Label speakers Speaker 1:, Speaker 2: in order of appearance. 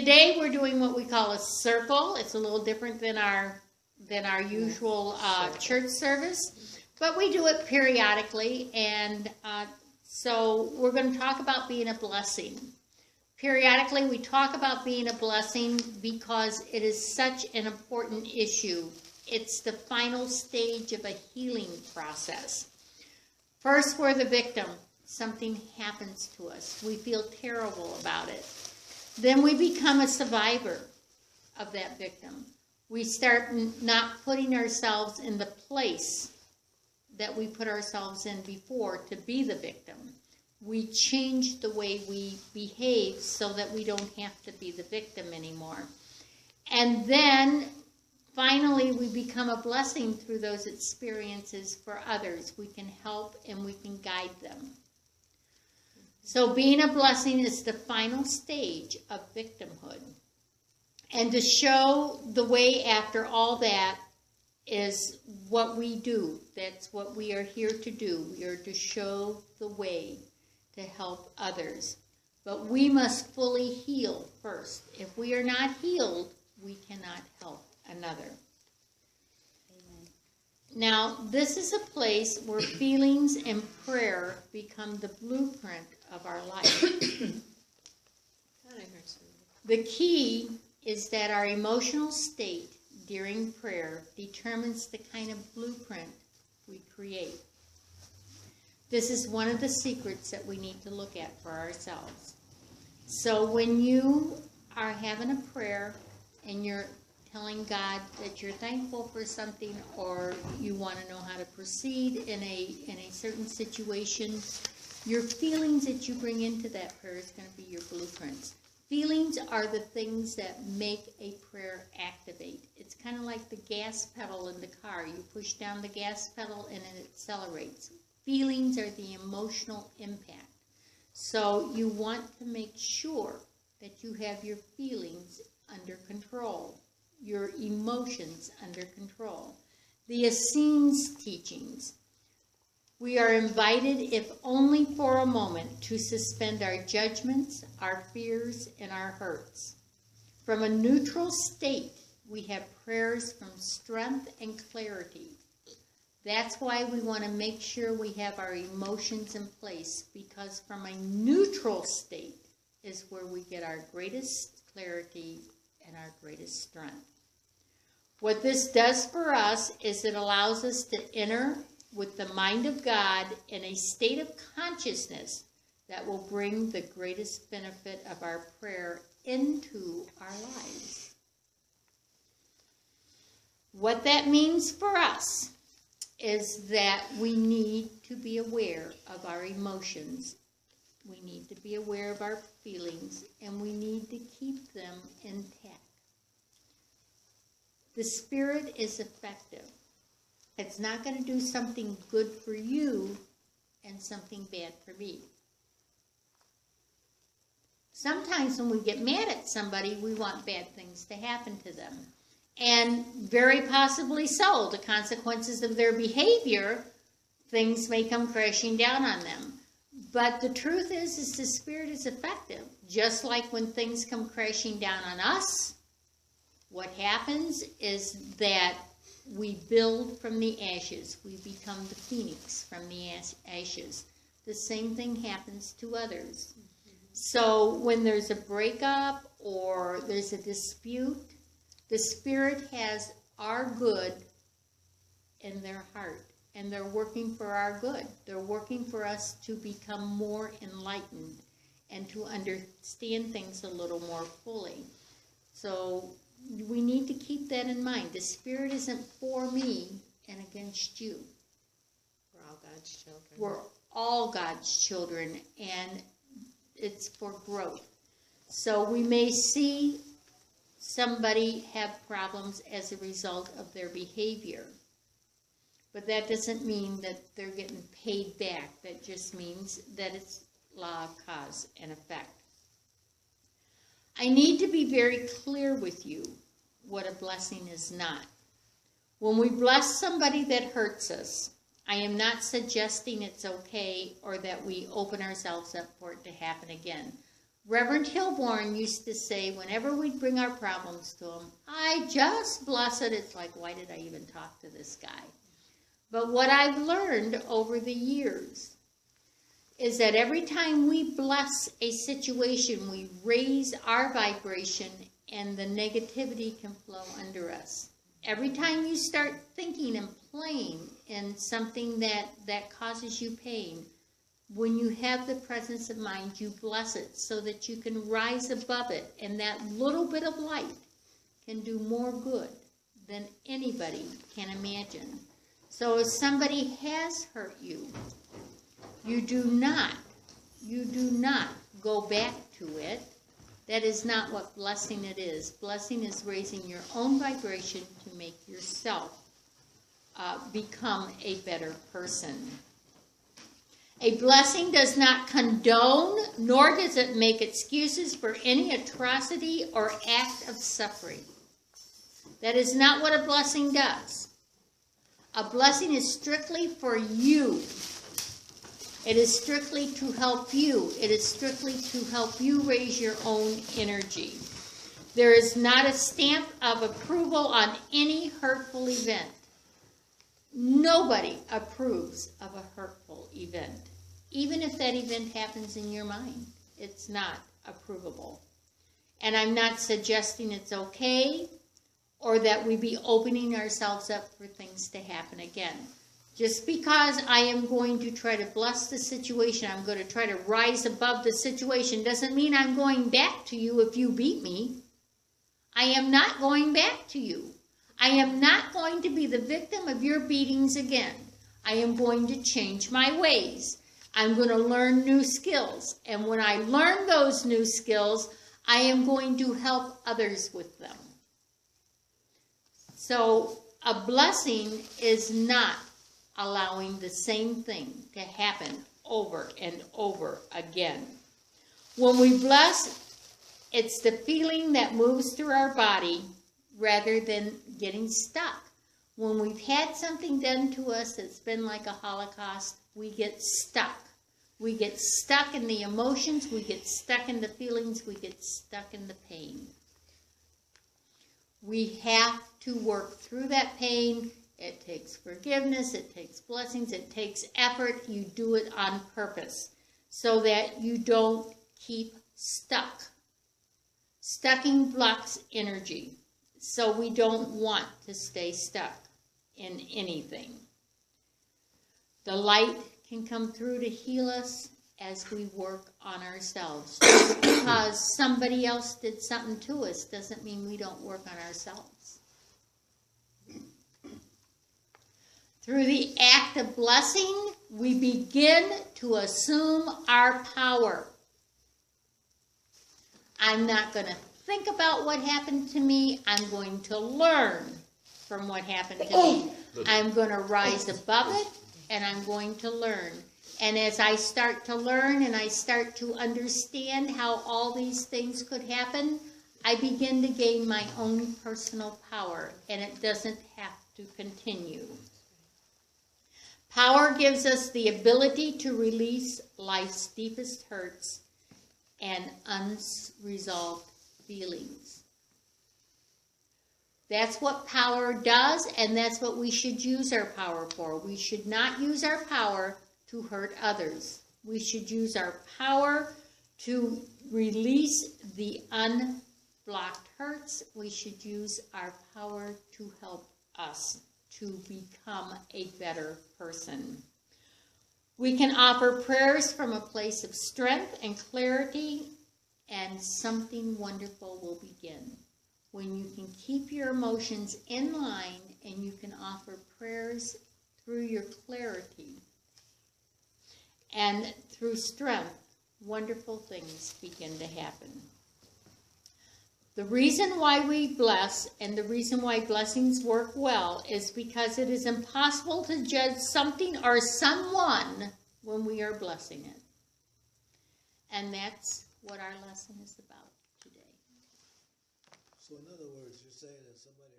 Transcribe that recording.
Speaker 1: Today we're doing what we call a circle. It's a little different than our usual church service, but we do it periodically, and so we're going to talk about being a blessing. Periodically, we talk about being a blessing because it is such an important issue. It's the final stage of a healing process. First, we're the victim. Something happens to us. We feel terrible about it. Then we become a survivor of that victim. We start not putting ourselves in the place that we put ourselves in before to be the victim. We change the way we behave so that we don't have to be the victim anymore. And then finally we become a blessing through those experiences for others. We can help and we can guide them. So being a blessing is the final stage of victimhood. And to show the way after all that is what we do. That's what we are here to do. We are to show the way to help others. But we must fully heal first. If we are not healed, we cannot help another. Now, this is a place where feelings and prayer become the blueprint of our life. The key is that our emotional state during prayer determines the kind of blueprint we create. This is one of the secrets that we need to look at for ourselves. So when you are having a prayer and you're telling God that you're thankful for something, or you want to know how to proceed in a certain situation, your feelings that you bring into that prayer is going to be your blueprints. Feelings are the things that make a prayer activate. It's kind of like the gas pedal in the car. You push down the gas pedal and it accelerates. Feelings are the emotional impact. So you want to make sure that you have your feelings under control, your emotions under control. The Essenes teachings. We are invited, if only for a moment, to suspend our judgments, our fears, and our hurts. From a neutral state, we have prayers from strength and clarity. That's why we want to make sure we have our emotions in place, because from a neutral state is where we get our greatest clarity and our greatest strength. What this does for us is it allows us to enter with the mind of God in a state of consciousness that will bring the greatest benefit of our prayer into our lives. What that means for us is that we need to be aware of our emotions. We need to be aware of our feelings, and we need to keep them intact. The Spirit is effective. It's not going to do something good for you and something bad for me. Sometimes when we get mad at somebody, we want bad things to happen to them. And very possibly so. The consequences of their behavior, things may come crashing down on them. But the truth is the Spirit is effective. Just like when things come crashing down on us, what happens is that we build from the ashes. We become the phoenix from the ashes. The same thing happens to others. So when there's a breakup or there's a dispute, the Spirit has our good in their heart, and they're working for our good. They're working for us to become more enlightened and to understand things a little more fully. So we need to keep that in mind. The Spirit isn't for me and against you.
Speaker 2: We're all God's children.
Speaker 1: We're all God's children, and it's for growth. So we may see somebody have problems as a result of their behavior, but that doesn't mean that they're getting paid back. That just means that it's law of cause and effect. I need to be very clear with you what a blessing is not. When we bless somebody that hurts us, I am not suggesting it's okay or that we open ourselves up for it to happen again. Reverend Hilborn used to say, whenever we'd bring our problems to him, I just bless it. It's like, why did I even talk to this guy? But what I've learned over the years is that every time we bless a situation, we raise our vibration and the negativity can flow under us. Every time you start thinking and playing in something that causes you pain, when you have the presence of mind, you bless it so that you can rise above it, and that little bit of light can do more good than anybody can imagine. So if somebody has hurt you, you do not go back to it. That is not what blessing it is. Blessing is raising your own vibration to make yourself become a better person. A blessing does not condone, nor does it make excuses for any atrocity or act of suffering. That is not what a blessing does. A blessing is strictly for you. It is strictly to help you. It is strictly to help you raise your own energy. There is not a stamp of approval on any hurtful event. Nobody approves of a hurtful event. Even if that event happens in your mind, it's not approvable. And I'm not suggesting it's okay or that we be opening ourselves up for things to happen again. Just because I am going to try to bless the situation, I'm going to try to rise above the situation, doesn't mean I'm going back to you if you beat me. I am not going back to you. I am not going to be the victim of your beatings again. I am going to change my ways. I'm going to learn new skills. And when I learn those new skills, I am going to help others with them. So a blessing is not allowing the same thing to happen over and over again. When we bless, it's the feeling that moves through our body rather than getting stuck. When we've had something done to us that's been like a Holocaust, we get stuck. We get stuck in the emotions, we get stuck in the feelings, we get stuck in the pain. We have to work through that pain. It takes forgiveness, it takes blessings, it takes effort. You do it on purpose so that you don't keep stuck. Stucking blocks energy, so we don't want to stay stuck in anything. The light can come through to heal us as we work on ourselves. Just because somebody else did something to us doesn't mean we don't work on ourselves. Through the act of blessing, we begin to assume our power. I'm not going to think about what happened to me. I'm going to learn from what happened to me. I'm going to rise above it, and I'm going to learn. And as I start to learn and I start to understand how all these things could happen, I begin to gain my own personal power, and it doesn't have to continue. Power gives us the ability to release life's deepest hurts and unresolved feelings. That's what power does, and that's what we should use our power for. We should not use our power to hurt others. We should use our power to release the unblocked hurts. We should use our power to help us to become a better person. We can offer prayers from a place of strength and clarity, and something wonderful will begin. When you can keep your emotions in line and you can offer prayers through your clarity and through strength, wonderful things begin to happen. The reason why we bless and the reason why blessings work well is because it is impossible to judge something or someone when we are blessing it. And that's what our lesson is about today.
Speaker 3: So in other words, you're saying that somebody